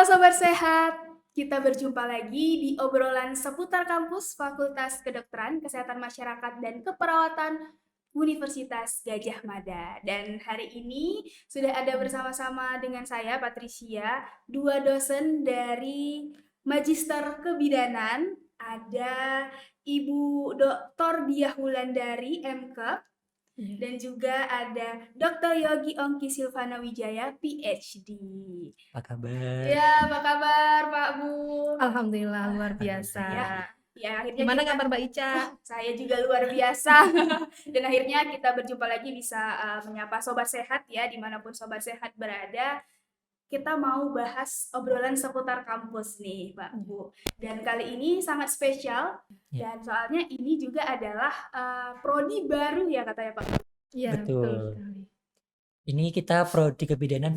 Sobat Sehat, kita berjumpa lagi di obrolan seputar kampus Fakultas Kedokteran, Kesehatan Masyarakat dan Keperawatan Universitas Gadjah Mada. Dan hari ini sudah ada bersama-sama dengan saya, Patricia, dua dosen dari Magister Kebidanan. Ada Ibu Dr. Diah Wulandari, MK, dan juga ada Dr. Yogi Ongki Silvana Wijaya, PhD. Apa kabar? Ya, apa kabar Pak Bu? Alhamdulillah luar biasa. Ya, akhirnya Gimana kita, kabar Mbak Ica? saya juga luar biasa. Dan akhirnya kita berjumpa lagi bisa menyapa Sobat Sehat ya, dimanapun Sobat Sehat berada. Kita mau bahas obrolan seputar kampus nih Pak Bu. Dan kali ini sangat spesial, Ya. dan soalnya ini juga adalah prodi baru ya katanya Pak Bu. Iya, Betul. betul sekali. Ini kita prodi kebidanan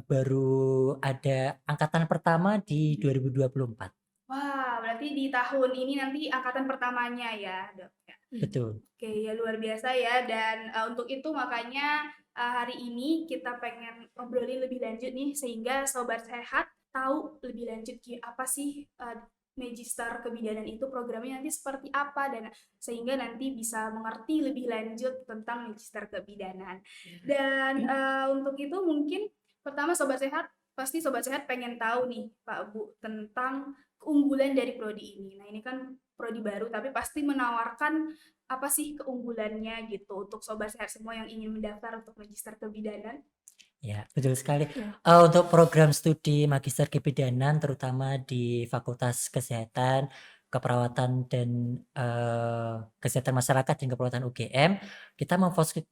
baru ada angkatan pertama di 2024. Wah, berarti di tahun ini nanti angkatan pertamanya ya, Dok. Ya. Betul. Oke, ya luar biasa ya. Dan untuk itu makanya hari ini kita pengen ngobrolin lebih lanjut nih, sehingga Sobat Sehat tahu lebih lanjut apa sih Magister Kebidanan itu, programnya nanti seperti apa, dan sehingga nanti bisa mengerti lebih lanjut tentang Magister Kebidanan. Dan untuk itu mungkin pertama Sobat Sehat, pasti Sobat Sehat pengen tahu nih Pak Bu tentang keunggulan dari prodi ini. Nah, ini kan prodi baru tapi pasti menawarkan apa sih keunggulannya gitu untuk Sobat Sehat semua yang ingin mendaftar untuk Magister Kebidanan. Ya, betul sekali. Ya. Untuk program studi Magister Kebidanan terutama di Fakultas Kesehatan, Keperawatan dan Kesehatan Masyarakat dan Keperawatan UGM, kita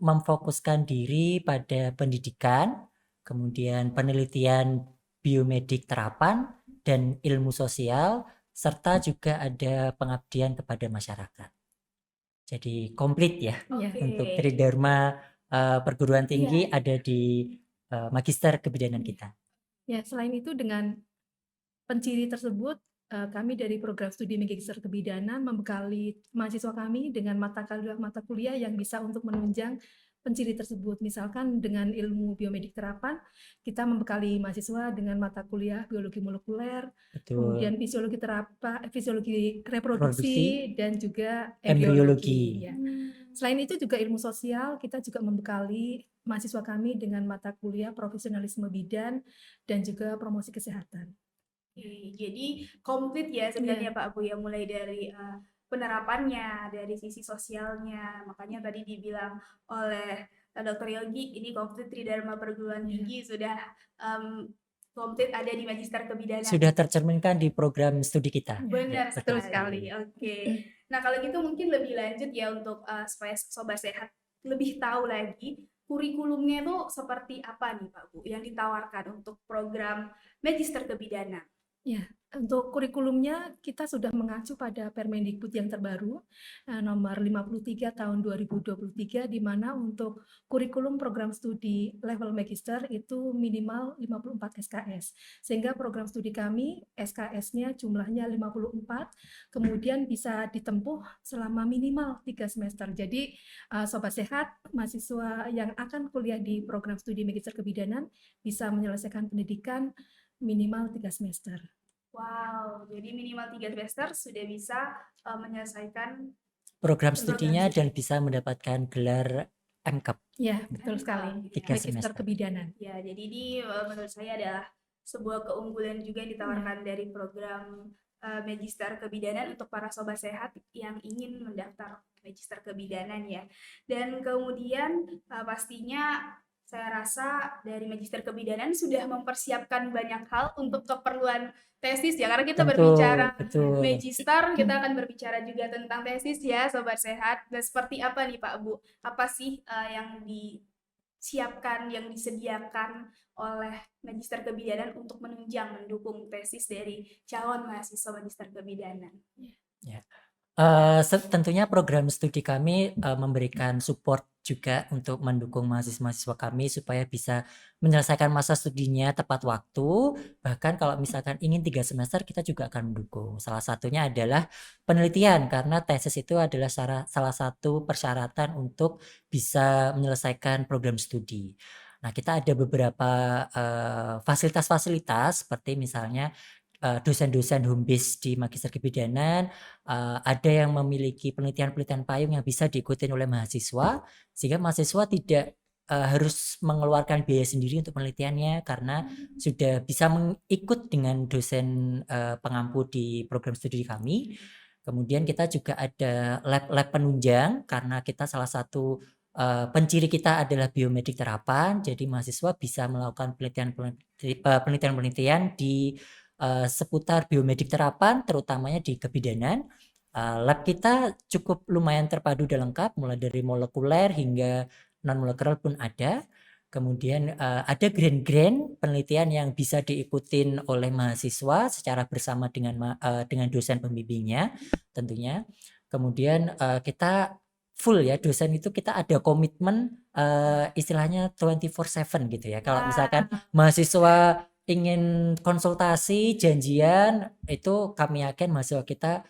memfokuskan diri pada pendidikan, kemudian penelitian biomedik terapan dan ilmu sosial, serta juga ada pengabdian kepada masyarakat. Jadi komplit ya. Iya. Untuk tridharma perguruan tinggi ada di Magister Kebidanan kita. Ya, selain itu dengan penciri tersebut, kami dari program studi Magister Kebidanan membekali mahasiswa kami dengan mata kuliah yang bisa untuk menunjang penciri tersebut. Misalkan dengan ilmu biomedik terapan, kita membekali mahasiswa dengan mata kuliah biologi molekuler, kemudian fisiologi reproduksi, dan juga Embriologi. Ya. Selain itu juga ilmu sosial, kita juga membekali mahasiswa kami dengan mata kuliah profesionalisme bidan dan juga promosi kesehatan. Jadi komplit ya sebenarnya Pak Bu ya, mulai dari penerapannya, dari sisi sosialnya. Makanya tadi dibilang oleh Dr. Yogi, ini komplit tridharma perguruan tinggi sudah komplit ada di Magister Kebidanan. Sudah tercerminkan di program studi kita. Benar betul sekali. Oke. Nah, kalau gitu mungkin lebih lanjut ya untuk supaya Sobat Sehat lebih tahu lagi kurikulumnya itu seperti apa nih Pak Bu yang ditawarkan untuk program Magister Kebidanan. Ya, untuk kurikulumnya kita sudah mengacu pada Permendikbud yang terbaru nomor 53 tahun 2023, di mana untuk kurikulum program studi level magister itu minimal 54 SKS. Sehingga program studi kami SKS-nya jumlahnya 54, kemudian bisa ditempuh selama minimal 3 semester. Jadi Sobat Sehat, mahasiswa yang akan kuliah di program studi Magister Kebidanan bisa menyelesaikan pendidikan minimal 3 semester. Wow, jadi minimal 3 semester sudah bisa menyelesaikan program studinya dan bisa mendapatkan gelar MCAP. Ya, betul sekali. 3 Magister semester. Kebidanan. Ya, jadi ini menurut saya adalah sebuah keunggulan juga yang ditawarkan dari program Magister Kebidanan untuk para Sobat Sehat yang ingin mendaftar Magister Kebidanan ya. Dan kemudian pastinya saya rasa dari Magister Kebidanan sudah mempersiapkan banyak hal untuk keperluan tesis ya, karena kita berbicara Magister, kita akan berbicara juga tentang tesis ya Sobat Sehat. Dan seperti apa nih Pak Bu, apa sih yang disiapkan, yang disediakan oleh Magister Kebidanan untuk menunjang, mendukung tesis dari calon mahasiswa Magister Kebidanan? Ya. Tentunya program studi kami memberikan support juga untuk mendukung mahasiswa-mahasiswa kami supaya bisa menyelesaikan masa studinya tepat waktu. Bahkan kalau misalkan ingin 3 semester, kita juga akan mendukung. Salah satunya adalah penelitian, karena tesis itu adalah salah satu persyaratan untuk bisa menyelesaikan program studi. Nah, kita ada beberapa fasilitas-fasilitas seperti misalnya dosen-dosen home base di Magister Kebidanan, ada yang memiliki penelitian-penelitian payung yang bisa diikutin oleh mahasiswa, sehingga mahasiswa tidak harus mengeluarkan biaya sendiri untuk penelitiannya karena sudah bisa mengikut dengan dosen pengampu di program studi kami. Kemudian kita juga ada lab-lab penunjang karena kita salah satu penciri kita adalah biomedik terapan, jadi mahasiswa bisa melakukan penelitian-penelitian di seputar biomedik terapan, terutamanya di kebidanan. Lab kita cukup lumayan terpadu dan lengkap, mulai dari molekuler hingga non-molekuler pun ada. Kemudian ada grant-grant penelitian yang bisa diikutin oleh mahasiswa secara bersama dengan dosen pembimbingnya tentunya. Kemudian kita full ya, dosen itu kita ada komitmen istilahnya 24/7 gitu ya. Kalau misalkan mahasiswa ingin konsultasi, janjian, itu kami yakin mahasiswa kita,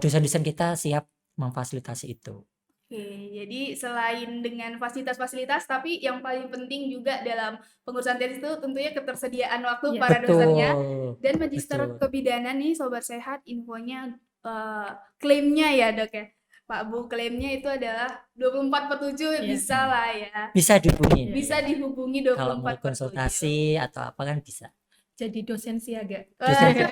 dosen-dosen kita siap memfasilitasi itu. Oke, jadi selain dengan fasilitas-fasilitas, tapi yang paling penting juga dalam pengurusan tesis itu tentunya ketersediaan waktu Iya. para dosennya. Betul, Dan Magister betul. Kebidanan nih Sobat Sehat, infonya klaimnya ya Dok ya. Pak Bu, klaimnya itu adalah 24/7 Iya. bisa lah ya. Bisa dihubungi. Bisa ya. dihubungi Kalau mau 24/7. konsultasi atau apa kan bisa. Jadi dosen siaga. Dosen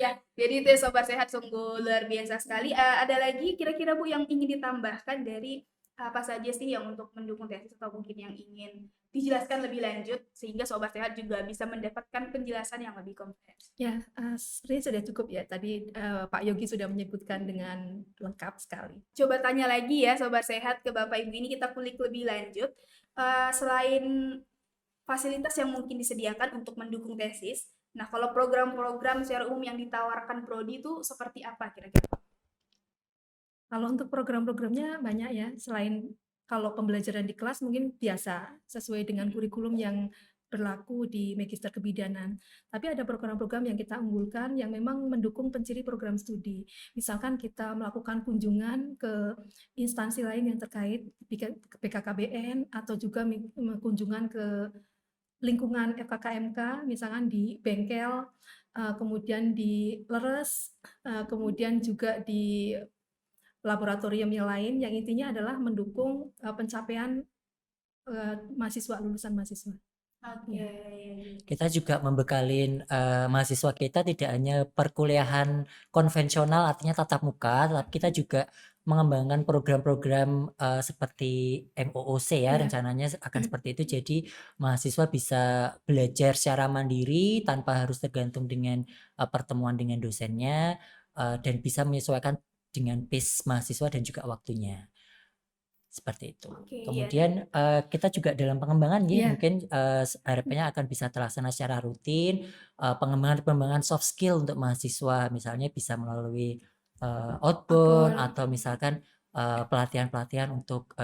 Ya, jadi itu ya Sobat Sehat sungguh luar biasa sekali. Ada lagi kira-kira Bu yang ingin ditambahkan dari apa saja sih yang untuk mendukung tesis atau mungkin yang ingin dijelaskan lebih lanjut sehingga Sobat Sehat juga bisa mendapatkan penjelasan yang lebih komprehensif. Ya, sebenarnya sudah cukup ya. Tadi Pak Yogi sudah menyebutkan dengan lengkap sekali. Coba tanya lagi ya Sobat Sehat ke Bapak Ibu ini kita kulik lebih lanjut. Selain fasilitas yang mungkin disediakan untuk mendukung tesis, nah kalau program-program secara umum yang ditawarkan Prodi itu seperti apa kira-kira? Kalau untuk program-programnya banyak ya, selain kalau pembelajaran di kelas mungkin biasa, sesuai dengan kurikulum yang berlaku di Magister Kebidanan. Tapi ada program-program yang kita unggulkan yang memang mendukung penciri program studi. Misalkan kita melakukan kunjungan ke instansi lain yang terkait BKKBN atau juga kunjungan ke lingkungan FKKMK, misalkan di bengkel, kemudian di leres, kemudian juga di laboratorium yang lain yang intinya adalah mendukung pencapaian mahasiswa, lulusan mahasiswa. Oke. Kita juga membekalin mahasiswa kita tidak hanya perkuliahan konvensional artinya tatap muka, tapi kita juga mengembangkan program-program seperti MOOC ya, Ya. rencananya akan seperti itu. Jadi mahasiswa bisa belajar secara mandiri tanpa harus tergantung dengan pertemuan dengan dosennya dan bisa menyesuaikan dengan pace mahasiswa dan juga waktunya. Seperti itu. Oke, Kemudian kita juga dalam pengembangan ya Iya. mungkin harapannya akan bisa terlaksana secara rutin, pengembangan soft skill untuk mahasiswa misalnya bisa melalui outbound Outbound. atau misalkan pelatihan-pelatihan untuk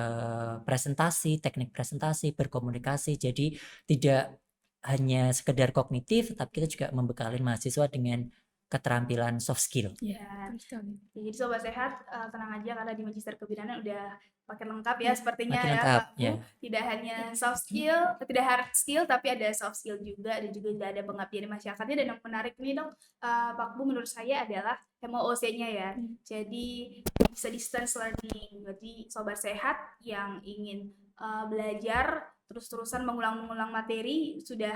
presentasi, teknik presentasi, berkomunikasi. Jadi tidak hanya sekedar kognitif, tapi kita juga membekali mahasiswa dengan keterampilan soft skill. Ya. Betul sekali. Jadi Sobat Sehat tenang aja karena di Magister Kebidanan udah pakai lengkap ya sepertinya Makin ya lengkap, Pak Bu. ya. Tidak hanya soft skill, tidak hard skill tapi ada soft skill juga dan juga ada pengabdian di masyarakatnya. Dan yang menarik nih dong Pak Bu menurut saya adalah MOOC-nya ya. Jadi bisa distance learning. Jadi Sobat Sehat yang ingin belajar terus-terusan mengulang-mengulang materi sudah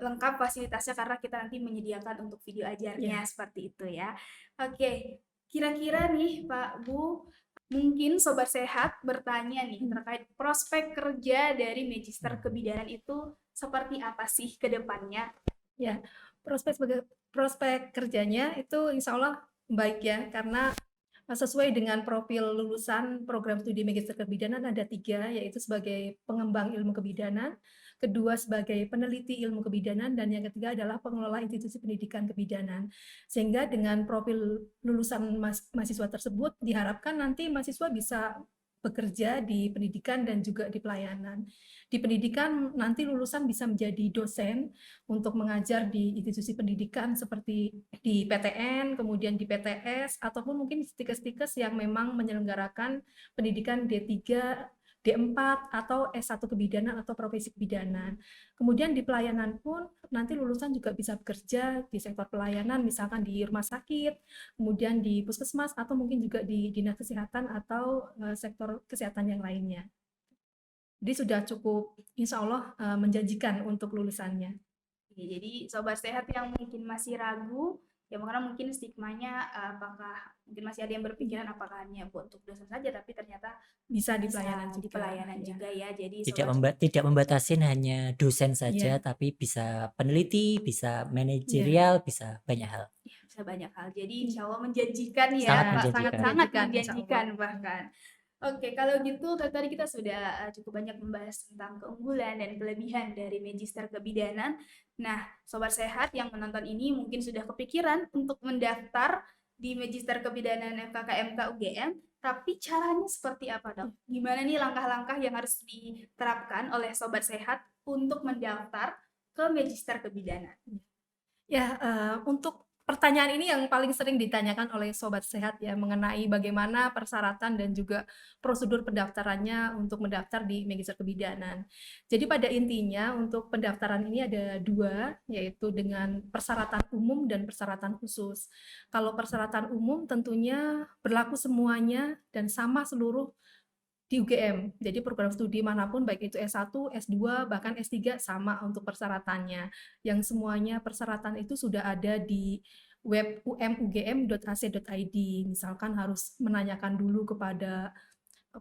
lengkap fasilitasnya karena kita nanti menyediakan untuk video ajarnya seperti itu ya. Oke, kira-kira nih Pak Bu, mungkin Sobat Sehat bertanya nih terkait prospek kerja dari Magister Kebidanan itu seperti apa sih ke depannya? Ya, prospek kerjanya itu insya Allah baik ya, karena sesuai dengan profil lulusan program studi Magister Kebidanan ada 3, yaitu sebagai pengembang ilmu kebidanan, kedua sebagai peneliti ilmu kebidanan, dan yang ketiga adalah pengelola institusi pendidikan kebidanan. Sehingga dengan profil lulusan mahasiswa tersebut diharapkan nanti mahasiswa bisa bekerja di pendidikan dan juga di pelayanan. Di pendidikan nanti lulusan bisa menjadi dosen untuk mengajar di institusi pendidikan seperti di PTN, kemudian di PTS, ataupun mungkin stikes-stikes yang memang menyelenggarakan pendidikan D3 D4 atau S1 kebidanan atau profesi kebidanan. Kemudian di pelayanan pun nanti lulusan juga bisa bekerja di sektor pelayanan, misalkan di rumah sakit, kemudian di puskesmas, atau mungkin juga di dinas kesehatan atau sektor kesehatan yang lainnya. Jadi sudah cukup, insya Allah menjanjikan untuk lulusannya. Oke, jadi sobat sehat yang mungkin masih ragu, ya karena mungkin stigmanya apakah mungkin masih ada yang berpikiran apakah hanya untuk dosen saja, tapi ternyata Bisa di bisa pelayanan di juga. pelayanan Ya. juga ya. Jadi Tidak membatasin hanya dosen saja, Iya. tapi bisa peneliti, bisa Iya. manajerial, bisa banyak hal. ya, bisa banyak hal. Jadi insya Allah menjanjikan ya, Sangat Pak. menjanjikan. Sangat Insya Allah. menjanjikan bahkan. Oke, kalau gitu tadi kita sudah cukup banyak membahas tentang keunggulan dan kelebihan dari Magister Kebidanan. Nah, sobat sehat yang menonton ini mungkin sudah kepikiran untuk mendaftar di Magister Kebidanan FKKMK UGM, tapi caranya seperti apa, Dok? Gimana nih langkah-langkah yang harus diterapkan oleh sobat sehat untuk mendaftar ke Magister Kebidanan? Ya, untuk pertanyaan ini yang paling sering ditanyakan oleh sobat sehat ya, mengenai bagaimana persyaratan dan juga prosedur pendaftarannya untuk mendaftar di Magister Kebidanan. Jadi pada intinya untuk pendaftaran ini ada 2, yaitu dengan persyaratan umum dan persyaratan khusus. Kalau persyaratan umum tentunya berlaku semuanya dan sama seluruh di UGM. Jadi program studi manapun baik itu S1, S2, bahkan S3 sama untuk persyaratannya. Yang semuanya persyaratan itu sudah ada di web umugm.ac.id. Misalkan harus menanyakan dulu kepada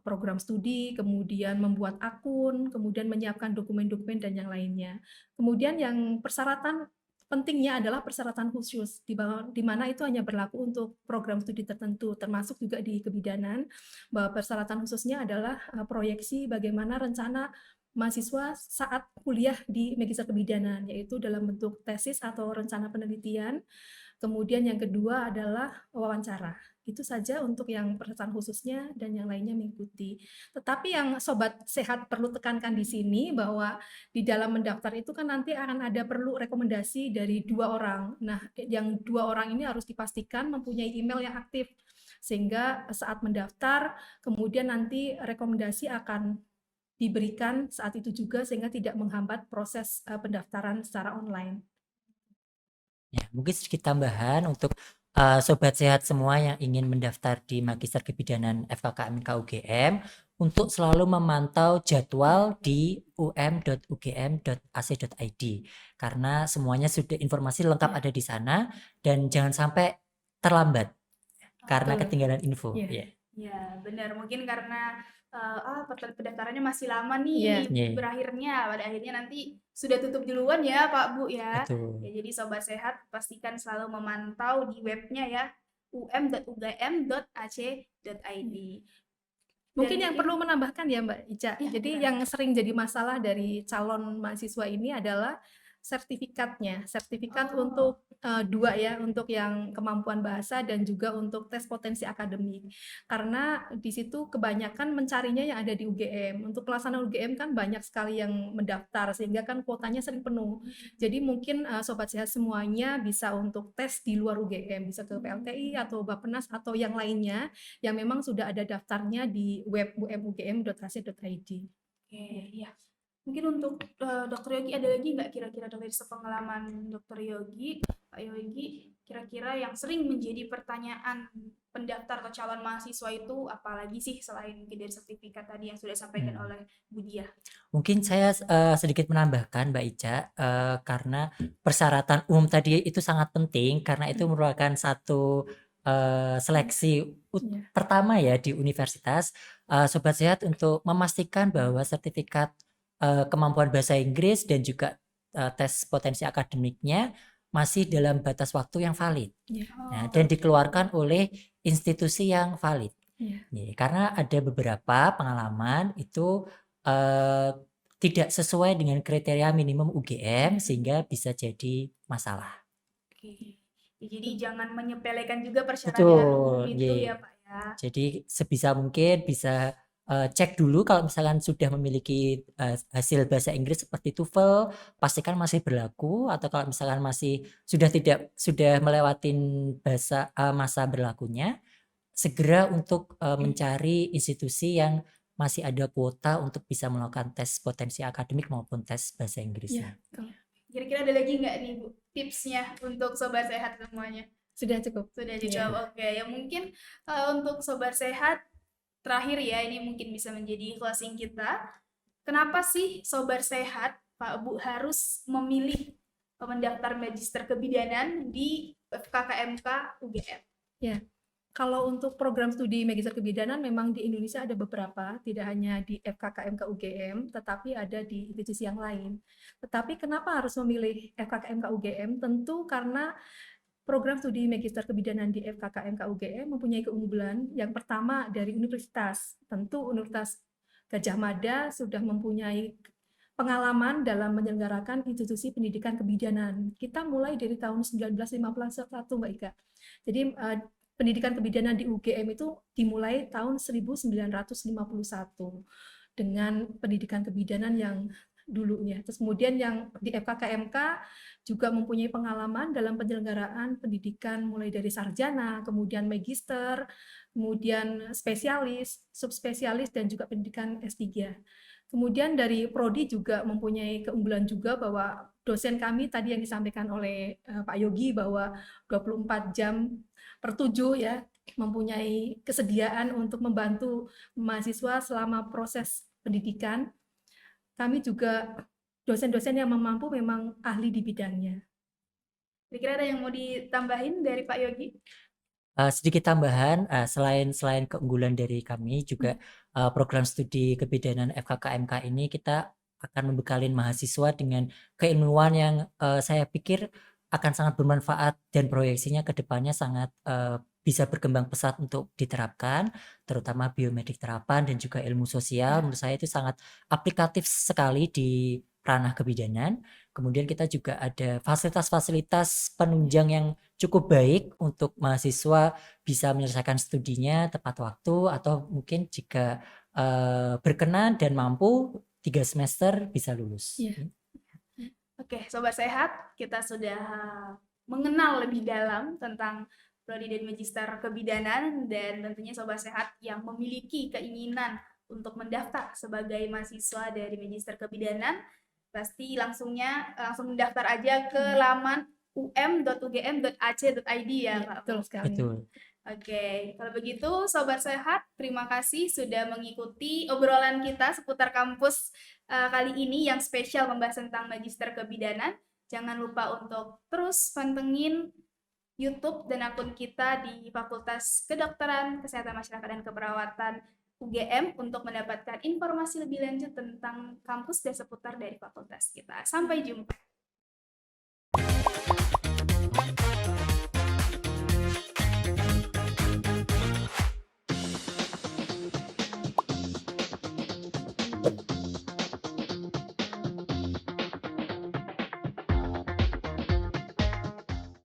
program studi, kemudian membuat akun, kemudian menyiapkan dokumen-dokumen dan yang lainnya. Kemudian yang persyaratan pentingnya adalah persyaratan khusus, di mana itu hanya berlaku untuk program studi tertentu, termasuk juga di kebidanan, bahwa persyaratan khususnya adalah proyeksi bagaimana rencana mahasiswa saat kuliah di Magister Kebidanan, yaitu dalam bentuk tesis atau rencana penelitian. Kemudian yang kedua adalah wawancara. Itu saja untuk yang persyaratan khususnya dan yang lainnya mengikuti. Tetapi yang sobat sehat perlu tekankan di sini bahwa di dalam mendaftar itu kan nanti akan ada perlu rekomendasi dari 2 orang. Nah, yang 2 orang ini harus dipastikan mempunyai email yang aktif. Sehingga saat mendaftar, kemudian nanti rekomendasi akan diberikan saat itu juga sehingga tidak menghambat proses pendaftaran secara online. Ya, mungkin sedikit tambahan untuk sobat sehat semua yang ingin mendaftar di Magister Kebidanan FKKMK UGM untuk selalu memantau jadwal di um.ugm.ac.id karena semuanya sudah informasi lengkap ada di sana dan jangan sampai terlambat karena Betul. ketinggalan info. Iya. Ya. Ya, benar. Mungkin karena pendaftarannya masih lama nih Iya. Iya. berakhirnya. Pada akhirnya nanti sudah tutup duluan ya, Pak Bu ya. Betul. Ya, jadi sobat sehat pastikan selalu memantau di webnya ya, um.ugm.ac.id. Mungkin yang perlu menambahkan ya Mbak Ica, Ya, jadi benar. yang sering jadi masalah dari calon mahasiswa ini adalah sertifikatnya. Sertifikat untuk 2 ya, untuk yang kemampuan bahasa dan juga untuk tes potensi akademik. Karena di situ kebanyakan mencarinya yang ada di UGM. Untuk pelaksanaan UGM kan banyak sekali yang mendaftar sehingga kan kuotanya sering penuh. Jadi mungkin sobat sehat semuanya bisa untuk tes di luar UGM, bisa ke PLTI atau Bappenas atau yang lainnya yang memang sudah ada daftarnya di web umugm.ac.id. Oke, ya. Mungkin untuk Dokter Yogi ada lagi nggak kira-kira dari sepengalaman Dokter Yogi, Pak Yogi, kira-kira yang sering menjadi pertanyaan pendaftar atau calon mahasiswa itu apalagi sih selain mungkin dari sertifikat tadi yang sudah disampaikan oleh Bu Diah? Mungkin saya sedikit menambahkan Mbak Ica karena persyaratan umum tadi itu sangat penting karena itu merupakan satu seleksi pertama ya di universitas. Sobat sehat untuk memastikan bahwa sertifikat kemampuan bahasa Inggris dan juga tes potensi akademiknya masih dalam batas waktu yang valid. Nah, dan dikeluarkan oleh institusi yang valid. Ya, karena ada beberapa pengalaman itu tidak sesuai dengan kriteria minimum UGM sehingga bisa jadi masalah. Oke. Jadi jangan menyepelekan juga persyaratan Betul, umum itu iya. ya Pak ya. Jadi sebisa mungkin bisa cek dulu kalau misalkan sudah memiliki hasil bahasa Inggris seperti TOEFL, pastikan masih berlaku atau kalau misalkan masih sudah melewatin masa berlakunya, segera untuk mencari institusi yang masih ada kuota untuk bisa melakukan tes potensi akademik maupun tes bahasa Inggrisnya. kalau Kira-kira ada lagi nggak nih Bu tipsnya untuk sobat sehat semuanya? sudah cukup. Sudah Iya. dijawab. Oke, ya mungkin untuk sobat sehat terakhir ya, ini mungkin bisa menjadi closing kita. Kenapa sih sobat sehat Pak Bu harus memilih mendaftar magister kebidanan di FKKMK UGM? Ya, kalau untuk program studi magister kebidanan memang di Indonesia ada beberapa, tidak hanya di FKKMK UGM, tetapi ada di institusi yang lain. Tetapi kenapa harus memilih FKKMK UGM? Tentu karena program studi magister kebidanan di FKKMK UGM mempunyai keunggulan. Yang pertama dari universitas. Tentu Universitas Gadjah Mada sudah mempunyai pengalaman dalam menyelenggarakan institusi pendidikan kebidanan. Kita mulai dari tahun 1951, Mbak Ika. Jadi pendidikan kebidanan di UGM itu dimulai tahun 1951 dengan pendidikan kebidanan yang dulunya. Terus kemudian yang di FKKMK juga mempunyai pengalaman dalam penyelenggaraan pendidikan mulai dari sarjana, kemudian magister, kemudian spesialis, subspesialis, dan juga pendidikan S3. Kemudian dari Prodi juga mempunyai keunggulan juga bahwa dosen kami tadi yang disampaikan oleh Pak Yogi bahwa 24 jam per 7 ya, mempunyai kesediaan untuk membantu mahasiswa selama proses pendidikan. Kami juga dosen-dosen yang mampu memang ahli di bidangnya. Kira-kira ada yang mau ditambahin dari Pak Yogi? Sedikit tambahan, selain keunggulan dari kami juga program studi kebidanan FKKMK ini kita akan membekali mahasiswa dengan keilmuan yang saya pikir akan sangat bermanfaat dan proyeksinya ke depannya sangat bisa berkembang pesat untuk diterapkan, terutama biomedik terapan dan juga ilmu sosial. Menurut saya itu sangat aplikatif sekali di ranah kebidanan. Kemudian kita juga ada fasilitas-fasilitas penunjang yang cukup baik untuk mahasiswa bisa menyelesaikan studinya tepat waktu, atau mungkin jika berkenan dan mampu 3 semester bisa lulus. Iya. Oke, sobat sehat, kita sudah mengenal lebih dalam tentang prodi dan magister kebidanan, dan tentunya sobat sehat yang memiliki keinginan untuk mendaftar sebagai mahasiswa dari magister kebidanan pasti langsung mendaftar aja ke laman um.ugm.ac.id ya, Pak. Betul sekali. Betul. Oke, kalau begitu sobat sehat, terima kasih sudah mengikuti obrolan kita seputar kampus kali ini yang spesial membahas tentang magister kebidanan. Jangan lupa untuk terus pantengin YouTube dan akun kita di Fakultas Kedokteran, Kesehatan Masyarakat dan Keperawatan UGM untuk mendapatkan informasi lebih lanjut tentang kampus dan seputar dari fakultas kita. Sampai jumpa.